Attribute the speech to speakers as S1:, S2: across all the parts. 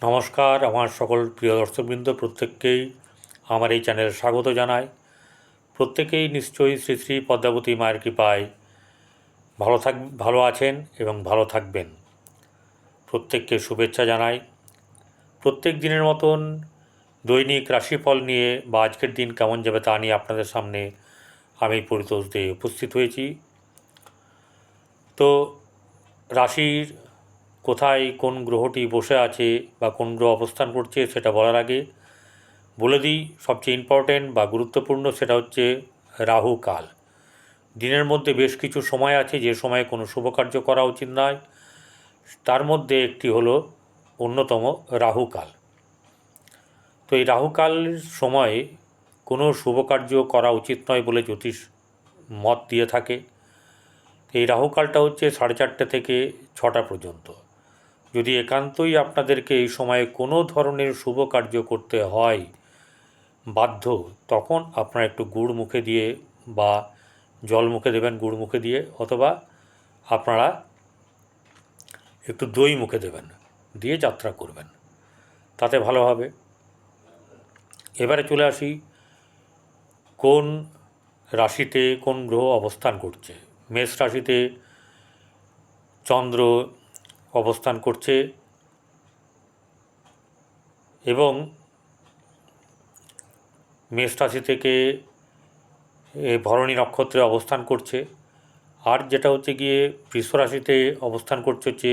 S1: নমস্কার, আমার সকল প্রিয় দর্শকবৃন্দ প্রত্যেককেই আমার এই চ্যানেলে স্বাগত জানাই। প্রত্যেকেই নিশ্চয়ই শ্রী শ্রী পদ্মাবতী মায়ের কৃপায় ভালো আছেন এবং ভালো থাকবেন। প্রত্যেককে শুভেচ্ছা জানাই। প্রত্যেক দিনের মতন দৈনিক রাশিফল নিয়ে বা আজকের দিন কেমন যাবে তা নিয়ে আপনাদের সামনে আমি পরিতোষ দিয়ে উপস্থিত হয়েছি। তো রাশির কোথায় কোন গ্রহটি বসে আছে বা কোন গ্রহ অবস্থান করছে সেটা বলার আগে বলে দিই, সবচেয়ে ইম্পর্ট্যান্ট বা গুরুত্বপূর্ণ সেটা হচ্ছে রাহু কাল। দিনের মধ্যে বেশ কিছু সময় আছে যে সময়ে কোনো শুভ কার্য করা উচিত নয়। তার মধ্যে একটি হলো অন্যতম রাহু কাল। তো এই রাহুকাল সময়ে কোনো শুভ কার্য করা উচিত নয় বলে জ্যোতিষ মত দিয়ে থাকে। এই রাহুকালটা হচ্ছে 4:30 থেকে 6টা পর্যন্ত। যদি একান্তই আপনাদেরকে এই সময়ে কোনো ধরনের শুভ কার্য করতে হয় বাধ্য, তখন আপনারা একটু গুড় মুখে দিয়ে বা জল মুখে দেবেন গুড় মুখে দিয়ে, অথবা আপনারা একটু দই মুখে দেবেন, দিয়ে যাত্রা করবেন, তাতে ভালো হবে। এবারে চলে আসি কোন রাশিতে কোন গ্রহ অবস্থান করছে। মেষ রাশিতে চন্দ্র অবস্থান করছে এবং মেষ রাশি থেকে ভরণী নক্ষত্রে অবস্থান করছে। আর যেটা হচ্ছে গিয়ে বৃষ রাশিতে অবস্থান করছে হচ্ছে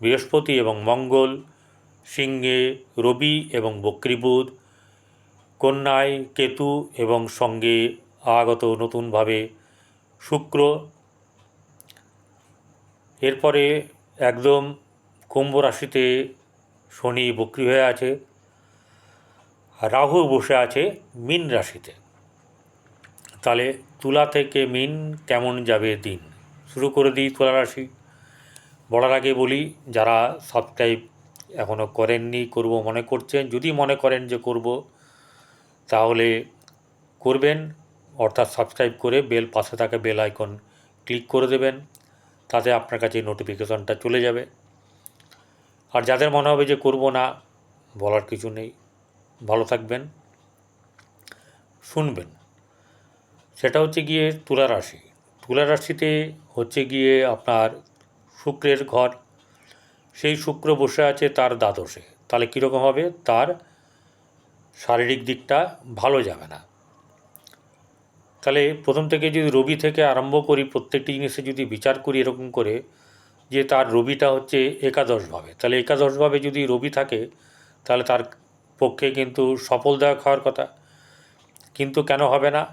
S1: বৃহস্পতি এবং মঙ্গল, সিংহে রবি এবং বক্রী বুধ, কন্যায় কেতু এবং সঙ্গে আগত নতুনভাবে শুক্র। এরপরে একদম কুম্ভ রাশিতে শনি বক্রী হয়ে আছে, রাহু বসে আছে মীন রাশিতে। তাহলে তুলা থেকে মীন কেমন যাবে দিন, শুরু করে দিই তুলা রাশি। বলার আগে বলি, যারা সাবস্ক্রাইব এখনও করেননি, করব মনে করছেন, যদি মনে করেন যে করব তাহলে করবেন, অর্থাৎ সাবস্ক্রাইব করে পাশে থাকা বেল আইকন ক্লিক করে দেবেন, তাতে আপনার কাছে নোটিফিকেশনটা চলে যাবে। আর যাদের মনে হবে যে করব না, বলার কিছু নেই, ভালো থাকবেন, শুনবেন। সেটা হচ্ছে গিয়ে তুলা রাশি। তুলা রাশিতে হচ্ছে গিয়ে আপনার শুক্রের ঘর, সেই শুক্র বসে আছে তার দ্বাদশে। তাহলে কীরকম হবে, তার শারীরিক দিকটা ভালো যাবে না। তাহলে প্রথম থেকে যদি রবি থেকে আরম্ভ করি, প্রত্যেকটি জিনিসে যদি বিচার করি এরকম করে, যে তার রবিটা হচ্ছে একাদশভাবে, তাহলে একাদশভাবে যদি রবি থাকে তাহলে তার পক্ষে কিন্তু সফলদায়ক হওয়ার কথা। কিন্তু কেন হবে না,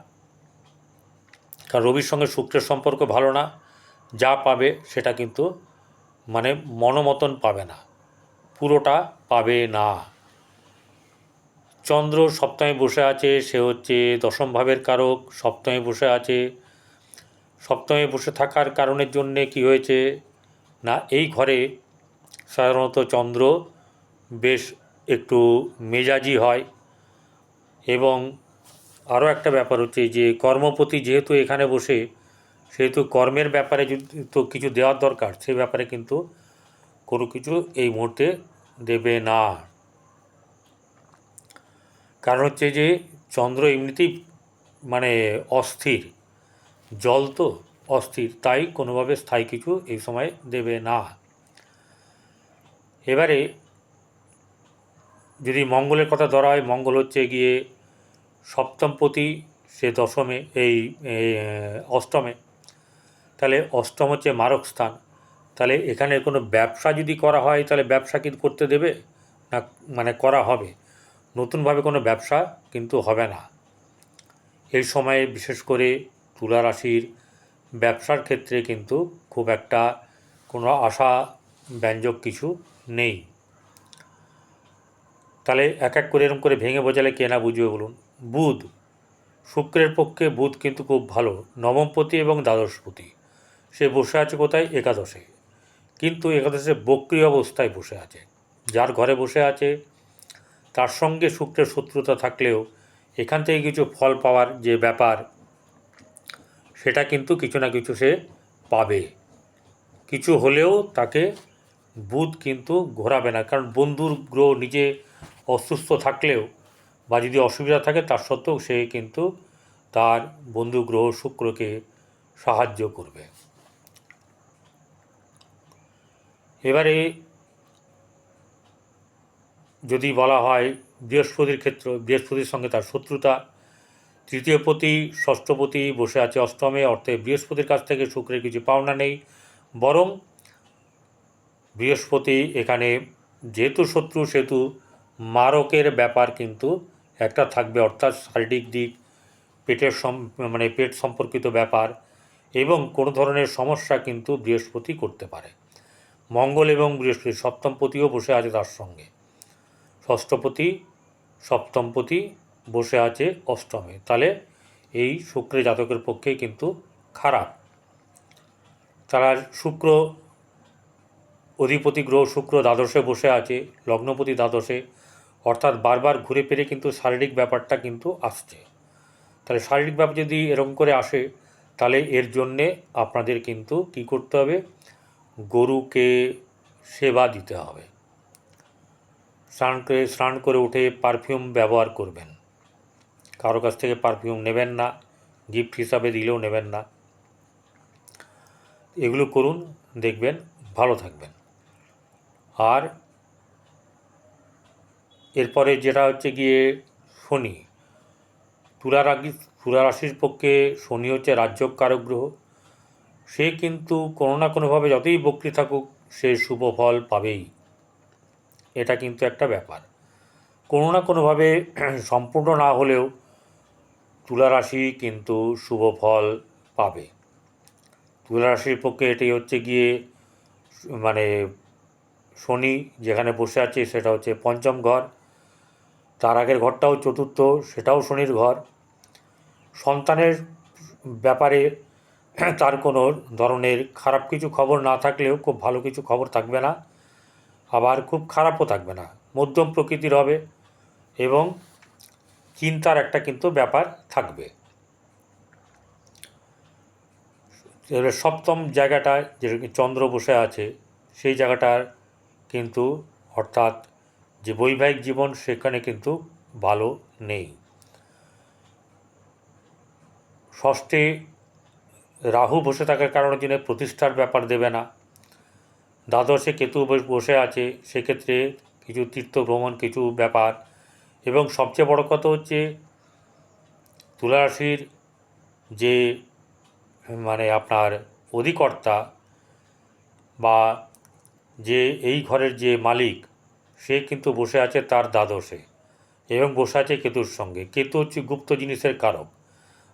S1: কারণ রবির সঙ্গে শুক্রের সম্পর্ক ভালো না। যা পাবে সেটা কিন্তু মানে মনোমতন পাবে না, পুরোটা পাবে না। চন্দ্র সপ্তমে বসে আছে, সে হচ্ছে দশম ভাবের কারক, সপ্তমে বসে আছে। সপ্তমে বসে থাকার কারণের জন্যে কি হয়েছে না, এই ঘরে সাধারণত চন্দ্র বেশ একটু মেজাজি হয়। এবং আরও একটা ব্যাপার হচ্ছে যে কর্মপতি যেহেতু এখানে বসে, সেহেতু কর্মের ব্যাপারে যদি তো কিছু দেওয়ার দরকার, সেই ব্যাপারে কিন্তু কোনো কিছু এই মুহূর্তে দেবে না। কারণ হচ্ছে যে চন্দ্র এমনিতেই মানে অস্থির, জল তো অস্থির, তাই কোনোভাবে স্থায়ী কিছু এই সময় দেবে না। এবারে যদি মঙ্গলের কথা ধরা হয়, মঙ্গল হচ্ছে গিয়ে সপ্তমপতি, সে দশমে এই অষ্টমে। তাহলে অষ্টম হচ্ছে মারক স্থান। তাহলে এখানে কোনো ব্যবসা যদি করা হয় তাহলে ব্যবসা কিন্তু করতে দেবে না, মানে করা হবে, নতুনভাবে কোনো ব্যবসা কিন্তু হবে না এই সময়ে। বিশেষ করে তুলা রাশির ব্যবসার ক্ষেত্রে কিন্তু খুব একটা কোনো আশা ব্যঞ্জক কিছু নেই। তাহলে এক এক করে এরকম করে ভেঙে বোঝালে কে না বুঝবে বলুন। বুধ, শুক্রের পক্ষে বুধ কিন্তু খুব ভালো, নবমপতি এবং দ্বাদশপতি। সে বসে আছে কোথায়, একাদশে। কিন্তু একাদশে বক্রী অবস্থায় বসে আছে। যার ঘরে বসে আছে তার সঙ্গে শুক্রের শত্রুতা থাকলেও এখান থেকে কিছু ফল পাওয়ার যে ব্যাপার, সেটা কিন্তু কিছু না কিছু সে পাবে। কিছু হলেও তাকে বুধ কিন্তু ঘোরাবে না, কারণ বন্ধুর গ্রহ নিজে অসুস্থ থাকলেও বা যদি অসুবিধা থাকে তার সত্ত্বেও সে কিন্তু তার বন্ধু গ্রহ শুক্রকে সাহায্য করবে। এবারে যদি বলা হয় বৃহস্পতির ক্ষেত্র, বৃহস্পতির সঙ্গে তার শত্রুতা, তৃতীয়পতি ষষ্ঠপতি বসে আছে অষ্টমে, অর্থে বৃহস্পতির কাছ থেকে শুক্রের কিছু পাওনা নেই, বরং বৃহস্পতি এখানে যেহেতু শত্রু সেহেতু মারকের ব্যাপার কিন্তু একটা থাকবে, অর্থাৎ শারীরিক দিক, পেটের মানে পেট সম্পর্কিত ব্যাপার এবং কোনো ধরনের সমস্যা কিন্তু বৃহস্পতি করতে পারে। মঙ্গল এবং বৃহস্পতি সপ্তমপতিও বসে আছে তার সঙ্গে, ষষ্ঠপতি সপ্তমপতি বসে আছে অষ্টমে, তাহলে এই শুক্রের জাতকের পক্ষে কিন্তু খারাপ। তারা শুক্র অধিপতি গ্রহ শুক্র দ্বাদশে বসে আছে, লগ্নপতি দ্বাদশে, অর্থাৎ বারবার ঘুরে ফিরে কিন্তু শারীরিক ব্যাপারটা কিন্তু আসছে। তাহলে শারীরিক ব্যাপার যদি এরকম করে আসে তাহলে এর জন্যে আপনাদের কিন্তু কী করতে হবে, গরুকে সেবা দিতে হবে, স্নান করে উঠে পারফিউম ব্যবহার করবেন, কারো কাছ থেকে পারফিউম নেবেন না, গিফট হিসাবে দিলেও নেবেন না, এগুলো করুন, দেখবেন ভালো থাকবেন। আর এরপরে যেটা হচ্ছে গিয়ে শনি, তুলা রাশির পক্ষে শনি হচ্ছে রাজ্যকারক গ্রহ, সে কিন্তু কোনো না কোনোভাবে যতই বক্রি থাকুক সে শুভ ফল পাবেই, এটা কিন্তু একটা ব্যাপার। কোনো না কোনোভাবে সম্পূর্ণ না হলেও তুলা রাশি কিন্তু শুভ ফল পাবে। তুলা রাশির পক্ষে এটাই হচ্ছে গিয়ে মানে শনি যেখানে বসে আছে সেটা হচ্ছে পঞ্চম ঘর, তার আগের ঘরটাও চতুর্থ, সেটাও শনির ঘর। সন্তানের ব্যাপারে তার কোনো ধরনের খারাপ কিছু খবর না থাকলেও খুব ভালো কিছু খবর থাকবে না, আবার খুব খারাপও থাকবে না, মধ্যম প্রকৃতির হবে এবং চিন্তার একটা কিন্তু ব্যাপার থাকবে। এবারে সপ্তম জায়গাটায় যেরকম চন্দ্র বসে আছে সেই জায়গাটার কিন্তু অর্থাৎ যে বৈবাহিক জীবন সেখানে কিন্তু ভালো নেই। ষষ্ঠে রাহু বসে থাকার কারণে যিনি প্রতিষ্ঠার ব্যাপার দেবে না, দ্বাদশে কেতু বসে আছে, সেক্ষেত্রে কিছু তীর্থ ভ্রমণ কিছু ব্যাপার, এবং সবচেয়ে বড় কথা হচ্ছে তুলা রাশির যে মানে আপনার অধিকর্তা বা যে এই ঘরের যে মালিক সে কিন্তু বসে আছে তার দ্বাদশে এবং বসে আছে কেতুর সঙ্গে। কেতু হচ্ছে গুপ্ত জিনিসের কারক,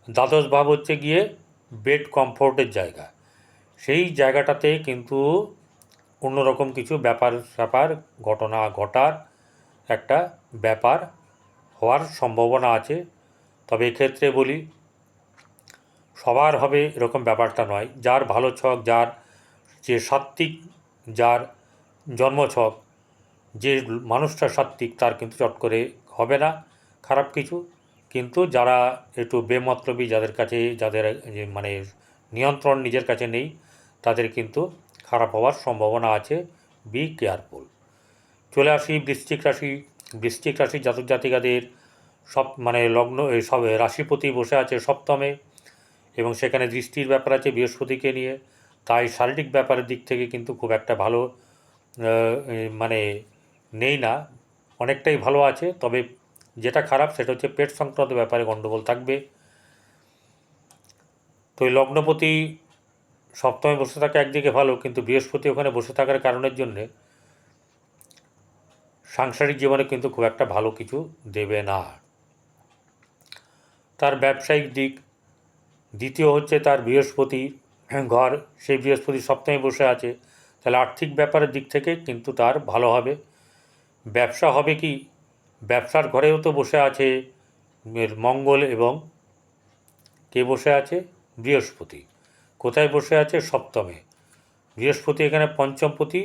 S1: দ্বাদশ ভাব হচ্ছে গিয়ে বেড কমফোর্টের জায়গা, সেই জায়গাটাতে কিন্তু অন্যরকম কিছু ব্যাপার ঘটনা ঘটার একটা ব্যাপার হওয়ার সম্ভাবনা আছে। তবে এক্ষেত্রে বলি সবার হবে এরকম ব্যাপারটা নয়, যার ভালো ছক, যার যে সাত্ত্বিক, যার জন্মছক, যে মানুষটা সাত্ত্বিক তার কিন্তু চট করে হবে না খারাপ কিছু, কিন্তু যারা একটু বেমতলবী, যাদের কাছে যাদের মানে নিয়ন্ত্রণ নিজের কাছে নেই তাদের কিন্তু খারাপ হওয়ার সম্ভাবনা আছে, বি কেয়ারফুল। চলে আসি বৃশ্চিক রাশি। বৃশ্চিক রাশির জাতক জাতিকাদের সব মানে লগ্ন সব রাশিপতি বসে আছে সপ্তমে এবং সেখানে দৃষ্টির ব্যাপার আছে বৃহস্পতিকে নিয়ে, তাই শারীরিক ব্যাপারের দিক থেকে কিন্তু খুব একটা ভালো মানে নেই না, অনেকটাই ভালো আছে। তবে যেটা খারাপ সেটা হচ্ছে পেট সংক্রান্ত ব্যাপারে গণ্ডগোল থাকবে। তো এই লগ্নপতি সপ্তমে বসে থাকা একদিকে ভালো, কিন্তু বৃহস্পতি ওখানে বসে থাকার কারণের জন্যে সাংসারিক জীবনে কিন্তু খুব একটা ভালো কিছু দেবে না। তার ব্যবসায়িক দিক, দ্বিতীয় হচ্ছে তার বৃহস্পতি ঘর, সেই বৃহস্পতি সপ্তমে বসে আছে, তাহলে আর্থিক ব্যাপারের দিক থেকে কিন্তু তার ভালো হবে। ব্যবসা হবে কি, ব্যবসার ঘরেও তো বসে আছে মঙ্গল এবং কে বসে আছে, বৃহস্পতি। কোথায় বসে আছে, সপ্তমে। বৃহস্পতি এখানে পঞ্চমপতি,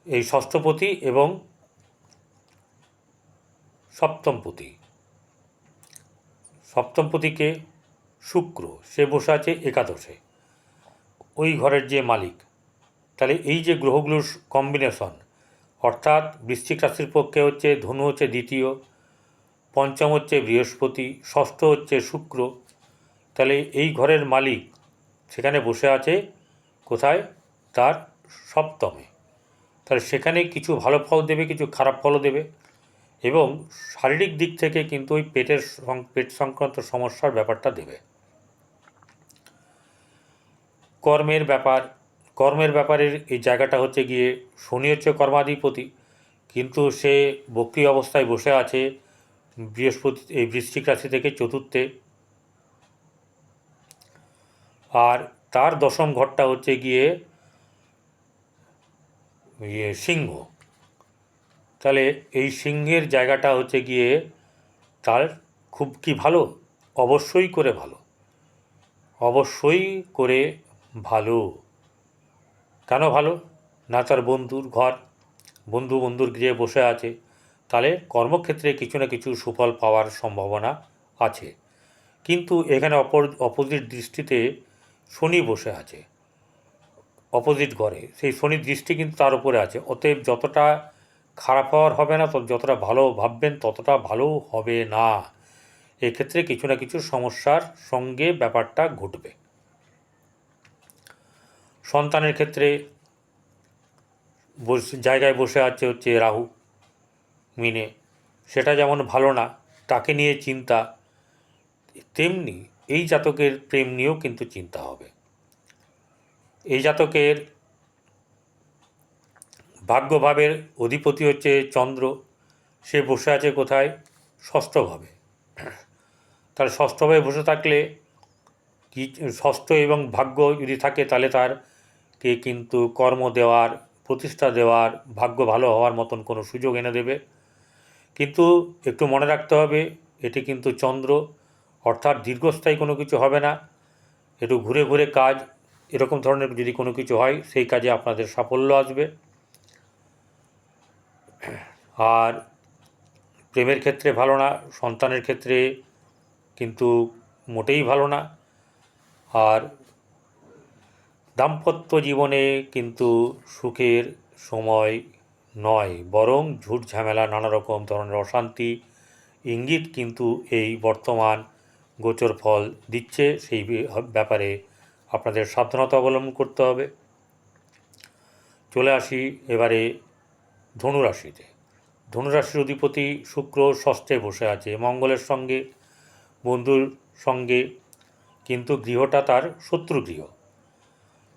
S1: এই ষষ্ঠপতি এবং সপ্তমপতি। সপ্তমপতিকে শুক্র, সে বসে আছে একাদশে, ওই ঘরের যে মালিক তাহলে এই যে গ্রহগুলোর কম্বিনেশন, অর্থাৎ বৃশ্চিক রাশির পক্ষে হচ্ছে ধনু হচ্ছে দ্বিতীয়, পঞ্চম হচ্ছে বৃহস্পতি, ষষ্ঠ হচ্ছে শুক্র। তাহলে এই ঘরের মালিক সেখানে বসে আছে কোথায়? তার সপ্তমে। তাহলে সেখানে কিছু ভালো ফল দেবে, কিছু খারাপ ফলও দেবে, এবং শারীরিক দিক থেকে কিন্তু ওই পেট সংক্রান্ত সমস্যার ব্যাপারটা দেবে। কর্মের ব্যাপারের এই জায়গাটা হচ্ছে গিয়ে শনি হচ্ছে কর্মাধিপতি, কিন্তু সে বক্রী অবস্থায় বসে আছে বৃহস্পতি এই বৃশ্চিক রাশি থেকে চতুর্থে, আর তার দশম ঘরটা হচ্ছে গিয়ে সিংহ। তাহলে এই সিংহের জায়গাটা হচ্ছে গিয়ে তার খুব কি ভালো? অবশ্যই করে ভালো, অবশ্যই করে ভালো। কেন ভালো? না, তার বন্ধুর ঘর, বন্ধুর গৃহে বসে আছে, তাহলে কর্মক্ষেত্রে কিছু না কিছু সুফল পাওয়ার সম্ভাবনা আছে। কিন্তু এখানে অপোজিট দৃষ্টিতে শনি বসে আছে অপোজিট ঘরে, সেই শনির দৃষ্টি কিন্তু তার উপরে আছে। অতএব যতটা খারাপ হওয়ার হবে না, যতটা ভালো ভাববেন ততটা ভালো হবে না। এক্ষেত্রে কিছু না কিছু সমস্যার সঙ্গে ব্যাপারটা ঘটবে। সন্তানের ক্ষেত্রে জায়গায় বসে আছে হচ্ছে রাহু মিনে, সেটা যেমন ভালো না, তাকে নিয়ে চিন্তা, তেমনি এই জাতকের প্রেম নিয়েও কিন্তু চিন্তা হবে। এই জাতকের ভাগ্যভাবের অধিপতি হচ্ছে চন্দ্র, সে বসে আছে কোথায়? ষষ্ঠভাবে। তার ষষ্ঠভাবে বসে থাকলে কি, ষষ্ঠ এবং ভাগ্য যদি থাকে তাহলে তারকে কিন্তু কর্ম দেওয়ার, প্রতিষ্ঠা দেওয়ার, ভাগ্য ভালো হওয়ার মতন কোনো সুযোগ এনে দেবে। কিন্তু একটু মনে রাখতে হবে, এটি কিন্তু চন্দ্র, অর্থাৎ দীর্ঘস্থায়ী কোনো কিছু হবে না, একটু ঘুরে ঘুরে কাজ, এরকম ধরনের যদি কোনো কিছু হয় সেই কাজে আপনাদের সাফল্য আসবে। আর প্রেমের ক্ষেত্রে ভালো না, সন্তানের ক্ষেত্রে কিন্তু মোটেই ভালো না, আর দাম্পত্য জীবনে কিন্তু সুখের সময় নয়, বরং ঝুট ঝামেলা, নানা রকম ধরনের অশান্তি ইঙ্গিত কিন্তু এই বর্তমান গোচর ফল দিচ্ছে। সেই ব্যাপারে আপনাদের সাবধানতা অবলম্বন করতে হবে। চলে আসি এবারে ধনুরাশিতে। ধনুরাশির অধিপতি শুক্র ষষ্ঠে বসে আছে মঙ্গলের সঙ্গে, বন্ধুর সঙ্গে, কিন্তু গৃহটা তার শত্রু গৃহ।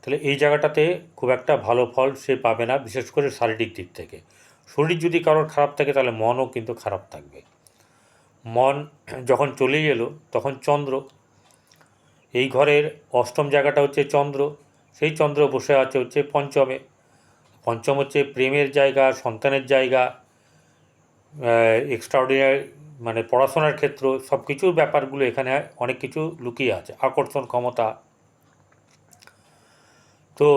S1: তাহলে এই জায়গাটাতে খুব একটা ভালো ফল সে পাবে না, বিশেষ করে শারীরিক দিক থেকে। শরীর যদি কারোর খারাপ থাকে তাহলে মনও কিন্তু খারাপ থাকবে। মন যখন চলেই এলো তখন চন্দ্র, এই ঘরের অষ্টম জায়গাটা হচ্ছে চন্দ্র, সেই চন্দ্র বসে আছে হচ্ছে পঞ্চমে। পঞ্চম হচ্ছে প্রেমের জায়গা, সন্তানের জায়গা, এক্সট্রাঅর্ডিনারি মানে পড়াশোনার ক্ষেত্র, সব কিছুর ব্যাপারগুলো এখানে অনেক কিছু লুকিয়ে আছে, আকর্ষণ ক্ষমতা। তো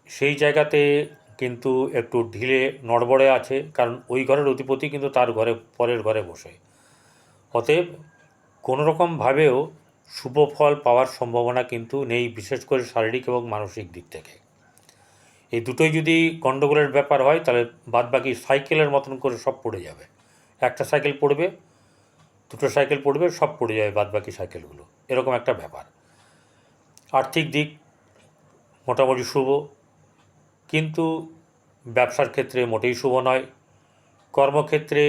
S1: সেই জায়গাতে কিন্তু একটু ঢিলে নড়বড়ে আছে, কারণ ওই ঘরের অধিপতি কিন্তু তার ঘরে, পরের ঘরে বসে। অতএব কোনোরকমভাবেও শুভ ফল পাওয়ার সম্ভাবনা কিন্তু নেই, বিশেষ করে শারীরিক এবং মানসিক দিক থেকে। এই দুটোই যদি গণ্ডগোলের ব্যাপার হয় তাহলে বাদবাকি সাইকেলের মতন করে সব পড়ে যাবে। একটা সাইকেল পড়বে, দুটো সাইকেল পড়বে, সব পড়ে যাবে বাদবাকি সাইকেলগুলো, এরকম একটা ব্যাপার। আর্থিক দিক মোটামুটি শুভ, কিন্তু ব্যবসার ক্ষেত্রে মোটেই শুভ নয়। কর্মক্ষেত্রে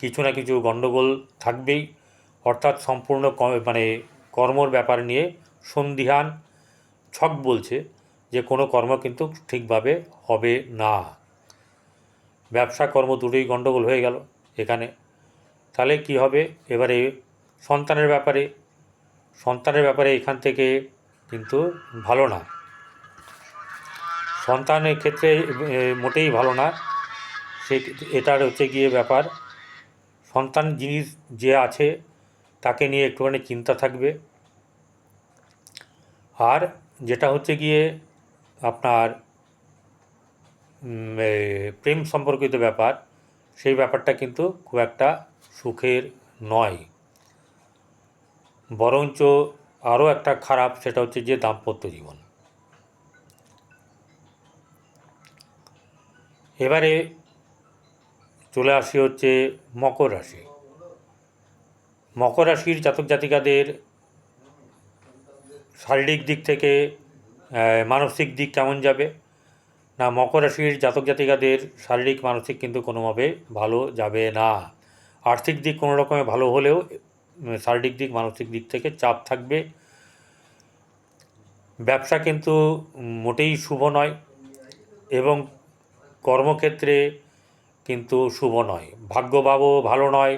S1: কিছু না কিছু গণ্ডগোল থাকবেই, অর্থাৎ সম্পূর্ণ মানে কর্মর ব্যাপার নিয়ে সন্দিহান, ছক বলছে যে কোনো কর্ম কিন্তু ঠিকভাবে হবে না। ব্যবসা কর্ম দুটোই গণ্ডগোল হয়ে গেল এখানে। তাহলে কি হবে এবারে? সন্তানের ব্যাপারে এখান থেকে কিন্তু ভালো না, সন্তানের ক্ষেত্রে মোটেই ভালো না। এটার হচ্ছে গিয়ে ব্যাপার, সন্তান জিনিস যে আছে তাকে নিয়ে একটুখানি চিন্তা থাকবে। আর যেটা হচ্ছে গিয়ে আপনার প্রেম সম্পর্কিত ব্যাপার, সেই ব্যাপারটা কিন্তু খুব একটা সুখের নয়, বরঞ্চ আরও একটা খারাপ, সেটা হচ্ছে যে দাম্পত্য জীবন। এবারে চলে আসি হচ্ছে মকর রাশি। মকর রাশির জাতক জাতিকাদের শারীরিক দিক থেকে মানসিক দিক কেমন যাবে না? মকর রাশির জাতক জাতিকাদের শারীরিক মানসিক কিন্তু কোনোভাবে ভালো যাবে না। আর্থিক দিক কোনো রকমে ভালো হলেও শারীরিক দিক মানসিক দিক থেকে চাপ থাকবে। ব্যবসা কিন্তু মোটেই শুভ নয় এবং কর্মক্ষেত্রে কিন্তু শুভ নয়। ভাগ্যভাবও ভালো নয়।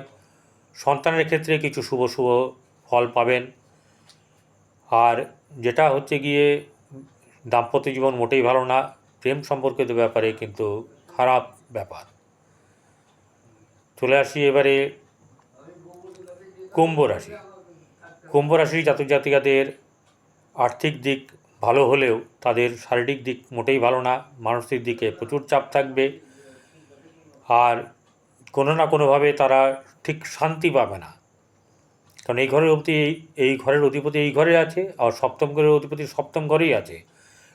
S1: সন্তানের ক্ষেত্রে কিছু শুভ শুভ ফল পাবেন। আর যেটা হচ্ছে গিয়ে দাম্পত্য জীবন মোটেই ভালো না। প্রেম সম্পর্কিত ব্যাপারে কিন্তু খারাপ ব্যাপার। চলে আসি এবারে কুম্ভ রাশি। কুম্ভ রাশির জাতক জাতিকাদের আর্থিক দিক ভালো হলেও তাদের শারীরিক দিক মোটেই ভালো না। মানসিক দিকে প্রচুর চাপ থাকবে আর কোনো না কোনোভাবে তারা ঠিক শান্তি পাবে না। কারণ এই ঘরের অধিপতি এই ঘরে আছে, আর সপ্তম ঘরের অধিপতি সপ্তম ঘরেই আছে।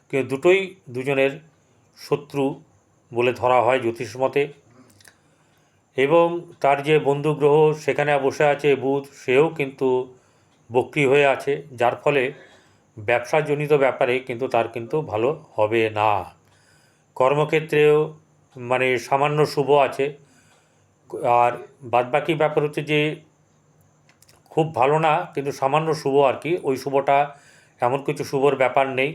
S1: কিন্তু দুটোই দুজনের শত্রু বলে ধরা হয় জ্যোতিষ মতে। এবং তার যে বন্ধু গ্রহ সেখানে বসে আছে বুধ, সেও কিন্তু বক্রী হয়ে আছে, যার ফলে ব্যবসাজনিত ব্যাপারে কিন্তু তার কিন্তু ভালো হবে না। কর্মক্ষেত্রেও মানে সামান্য শুভ আছে। আর বাদবাকি ব্যাপার হচ্ছে যে খুব ভালো না, কিন্তু সামান্য শুভ আর কি। ওই শুভটা এমন কিছু শুভর ব্যাপার নেই।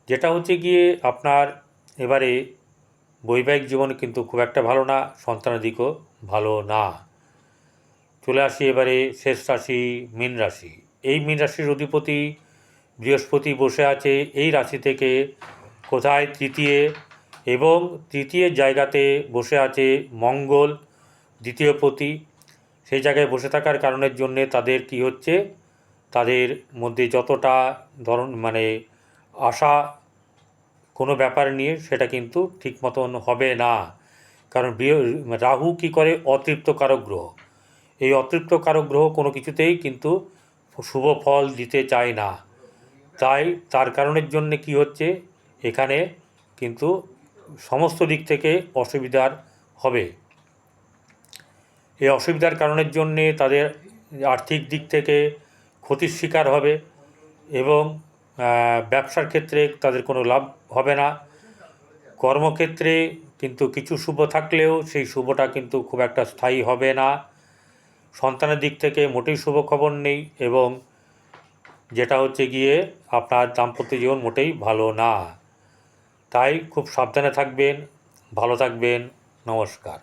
S1: যেটা হচ্ছে গিয়ে আপনার এবারে বৈবাহিক জীবন কিন্তু খুব একটা ভালো না, সন্তানের দিকও ভালো না। চলে আসি এবারে শেষ রাশি মীন রাশি। এই মীন রাশির অধিপতি বৃহস্পতি বসে আছে এই রাশি থেকে কোথায় তৃতীয়, এবং তৃতীয় জায়গাতে বসে আছে মঙ্গল দ্বিতীয় পতি। সেই জায়গায় বসে থাকার কারণের জন্যে তাদের কি হচ্ছে, তাদের মধ্যে যতটা মানে আশা কোনো ব্যাপার নিয়ে সেটা কিন্তু ঠিক মতন হবে না। কারণ রাহু কি করে, অতৃপ্ত কারক গ্রহ। এই অতৃপ্ত কারক গ্রহ কোনো কিছুতেই কিন্তু শুভ ফল দিতে চায় না। তাই তার কারণের জন্যে কি হচ্ছে, এখানে কিন্তু সমস্ত দিক থেকে অসুবিধার হবে। এই অসুবিধার কারণের জন্যে তাদের আর্থিক দিক থেকে ক্ষতির শিকার হবে এবং ব্যবসার ক্ষেত্রে তাদের কোনো লাভ হবে না। কর্মক্ষেত্রে কিন্তু কিছু শুভ থাকলেও সেই শুভটা কিন্তু খুব একটা স্থায়ী হবে না। সন্তানের দিক থেকে মোটেই শুভ খবর নেই এবং যেটা হচ্ছে গিয়ে আপনার দাম্পত্য জীবন মোটেই ভালো না। তাই খুব সাবধানে থাকবেন, ভালো থাকবেন। নমস্কার।